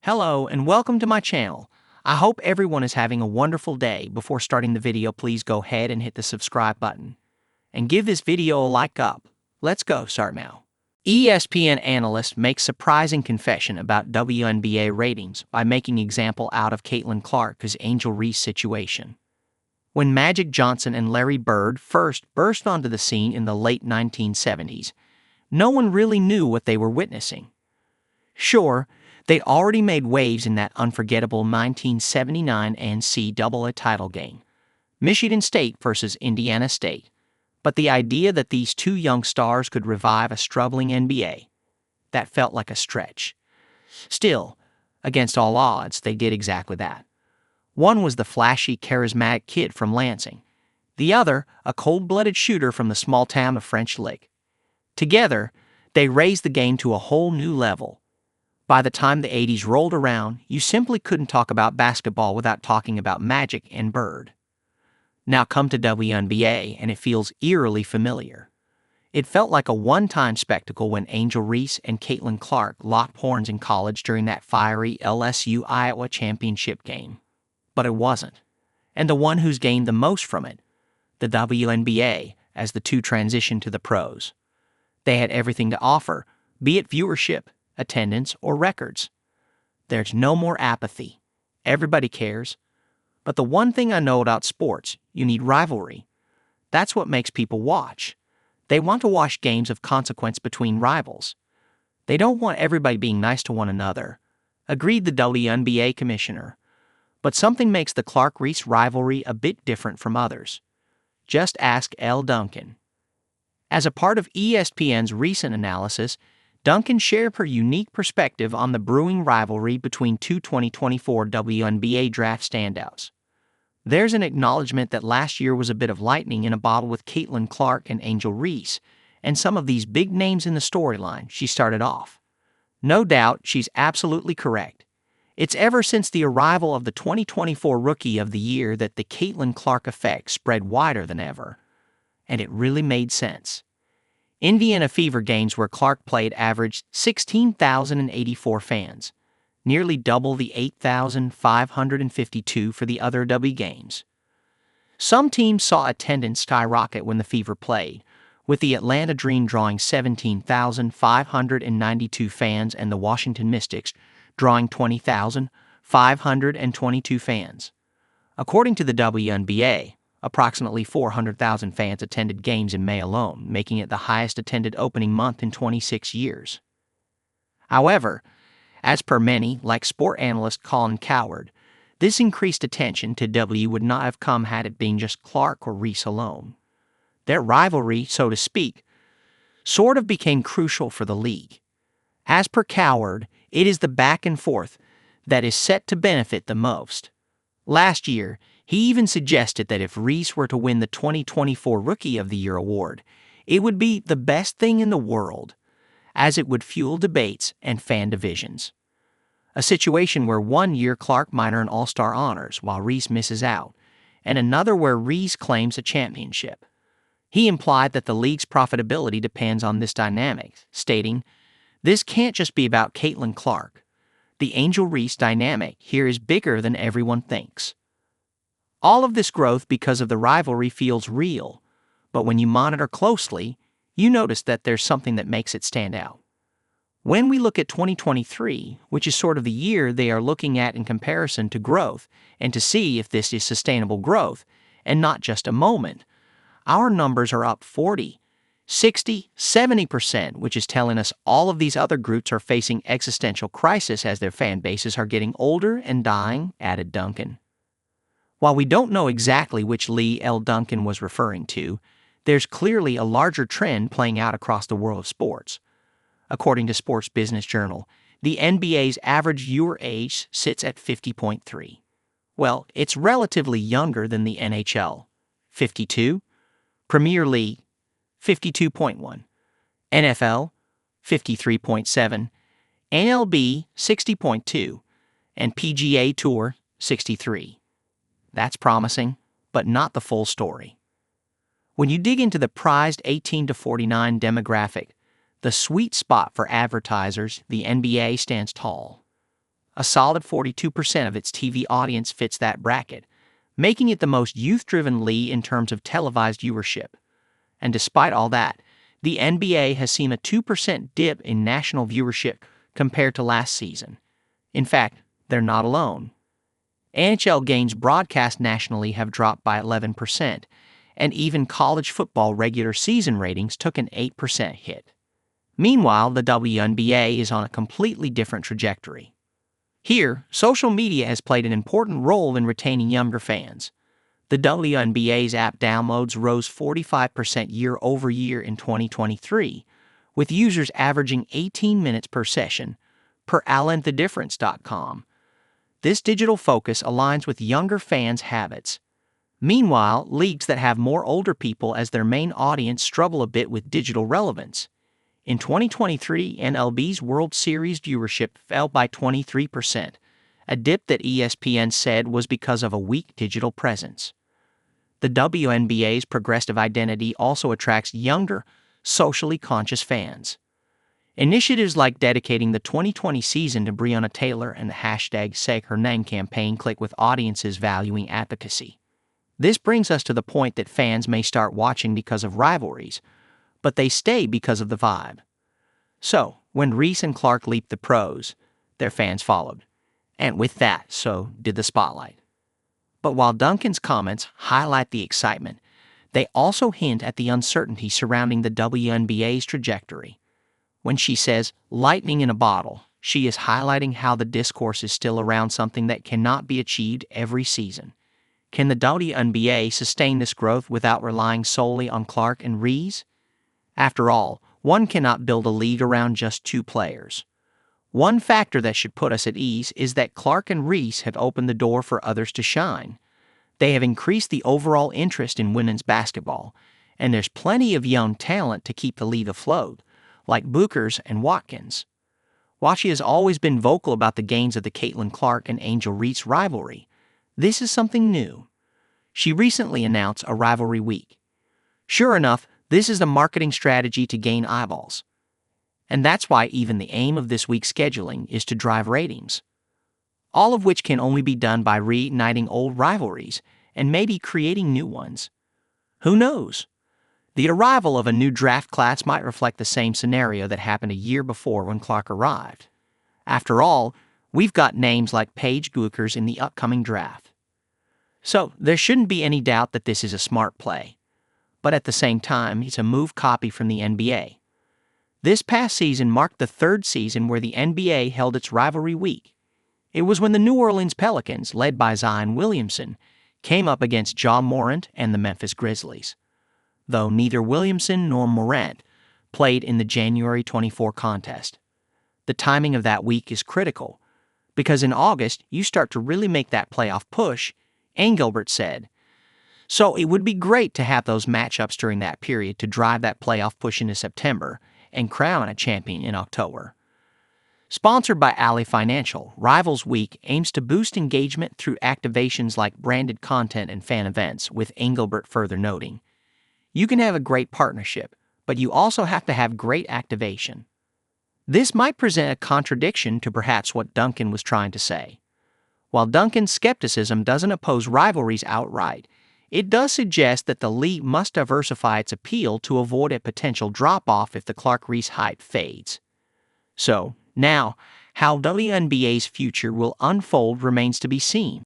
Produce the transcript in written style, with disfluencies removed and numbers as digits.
Hello and welcome to my channel. I hope everyone is having a wonderful day. Before starting the video, please go ahead and hit the subscribe button. And give this video a like up. Let's go start now. ESPN Analyst makes surprising confession about WNBA ratings by making example out of Caitlin Clark's Angel Reese situation. When Magic Johnson and Larry Bird first burst onto the scene in the late 1970s, no one really knew what they were witnessing. Sure, they'd already made waves in that unforgettable 1979 NCAA title game, Michigan State versus Indiana State, but the idea that these two young stars could revive a struggling NBA, that felt like a stretch. Still, against all odds, they did exactly that. One was the flashy, charismatic kid from Lansing, the other a cold-blooded shooter from the small town of French Lick. Together, they raised the game to a whole new level. By the time the 80s rolled around, you simply couldn't talk about basketball without talking about Magic and Bird. Now come to WNBA, and it feels eerily familiar. It felt like a one-time spectacle when Angel Reese and Caitlin Clark locked horns in college during that fiery LSU-Iowa championship game. But it wasn't. And the one who's gained the most from it, the WNBA, as the two transitioned to the pros. They had everything to offer, be it viewership, attendance, or records. There's no more apathy. Everybody cares. But the one thing I know about sports, you need rivalry. That's what makes people watch. They want to watch games of consequence between rivals. They don't want everybody being nice to one another. Agreed the WNBA commissioner. But something makes the Clark-Reese rivalry a bit different from others. Just ask Elle Duncan. As a part of ESPN's recent analysis, Duncan shared her unique perspective on the brewing rivalry between two 2024 WNBA draft standouts. There's an acknowledgement that last year was a bit of lightning in a bottle with Caitlin Clark and Angel Reese, and some of these big names in the storyline she started off. No doubt, she's absolutely correct. It's ever since the arrival of the 2024 Rookie of the Year that the Caitlin Clark effect spread wider than ever. And it really made sense. Indiana Fever games where Clark played averaged 16,084 fans, nearly double the 8,552 for the other W games. Some teams saw attendance skyrocket when the Fever played, with the Atlanta Dream drawing 17,592 fans and the Washington Mystics drawing 20,522 fans. According to the WNBA, approximately 400,000 fans attended games in May alone, making it the highest attended opening month in 26 years. However, as per many, like sport analyst Colin Cowherd, this increased attention to W would not have come had it been just Clark or Reese alone. Their rivalry, so to speak, sort of became crucial for the league. As per Cowherd, it is the back and forth that is set to benefit the most. Last year, he even suggested that if Reese were to win the 2024 Rookie of the Year award, it would be the best thing in the world, as it would fuel debates and fan divisions. A situation where one year Clark might earn All-Star honors while Reese misses out, and another where Reese claims a championship. He implied that the league's profitability depends on this dynamic, stating, "This can't just be about Caitlin Clark. The Angel Reese dynamic here is bigger than everyone thinks." All of this growth because of the rivalry feels real, but when you monitor closely, you notice that there's something that makes it stand out. When we look at 2023, which is sort of the year they are looking at in comparison to growth, and to see if this is sustainable growth, and not just a moment, our numbers are up 40, 60, 70%, which is telling us all of these other groups are facing existential crisis as their fan bases are getting older and dying, added Duncan. While we don't know exactly which Lee L. Duncan was referring to, there's clearly a larger trend playing out across the world of sports. According to Sports Business Journal, the NBA's average viewer age sits at 50.3. Well, it's relatively younger than the NHL, 52, Premier League, 52.1, NFL, 53.7, MLB, 60.2, and PGA Tour, 63. That's promising, but not the full story. When you dig into the prized 18 to 49 demographic, the sweet spot for advertisers, the NBA stands tall. A solid 42% of its TV audience fits that bracket, making it the most youth-driven league in terms of televised viewership. And despite all that, the NBA has seen a 2% dip in national viewership compared to last season. In fact, they're not alone. NHL games broadcast nationally have dropped by 11%, and even college football regular season ratings took an 8% hit. Meanwhile, the WNBA is on a completely different trajectory. Here, social media has played an important role in retaining younger fans. The WNBA's app downloads rose 45% year over year in 2023, with users averaging 18 minutes per session, per AlanTheDifference.com. This digital focus aligns with younger fans' habits. Meanwhile, leagues that have more older people as their main audience struggle a bit with digital relevance. In 2023, MLB's World Series viewership fell by 23%, a dip that ESPN said was because of a weak digital presence. The WNBA's progressive identity also attracts younger, socially conscious fans. Initiatives like dedicating the 2020 season to Breonna Taylor and the hashtag #SayHerName campaign click with audiences valuing advocacy. This brings us to the point that fans may start watching because of rivalries, but they stay because of the vibe. So, when Reese and Clark leaped the pros, their fans followed. And with that, so did the spotlight. But while Duncan's comments highlight the excitement, they also hint at the uncertainty surrounding the WNBA's trajectory. When she says lightning in a bottle, she is highlighting how the discourse is still around something that cannot be achieved every season. Can the WNBA sustain this growth without relying solely on Clark and Reese? After all, one cannot build a league around just two players. One factor that should put us at ease is that Clark and Reese have opened the door for others to shine. They have increased the overall interest in women's basketball, and there's plenty of young talent to keep the league afloat, like Bookers and Watkins. While she has always been vocal about the gains of the Caitlin Clark and Angel Reese rivalry, this is something new. She recently announced a rivalry week. Sure enough, this is a marketing strategy to gain eyeballs. And that's why even the aim of this week's scheduling is to drive ratings. All of which can only be done by reigniting old rivalries and maybe creating new ones. Who knows? The arrival of a new draft class might reflect the same scenario that happened a year before when Clark arrived. After all, we've got names like Paige Bookers in the upcoming draft. So there shouldn't be any doubt that this is a smart play. But at the same time, it's a move copy from the NBA. This past season marked the third season where the NBA held its rivalry week. It was when the New Orleans Pelicans, led by Zion Williamson, came up against Ja Morant and the Memphis Grizzlies. Though neither Williamson nor Morant played in the January 24 contest. The timing of that week is critical, because in August you start to really make that playoff push, Engelbert said. So it would be great to have those matchups during that period to drive that playoff push into September and crown a champion in October. Sponsored by Ally Financial, Rivals Week aims to boost engagement through activations like branded content and fan events, with Engelbert further noting. You can have a great partnership, but you also have to have great activation. This might present a contradiction to perhaps what Duncan was trying to say. While Duncan's skepticism doesn't oppose rivalries outright, it does suggest that the league must diversify its appeal to avoid a potential drop-off if the Clark-Reese hype fades. So, now, how WNBA's future will unfold remains to be seen.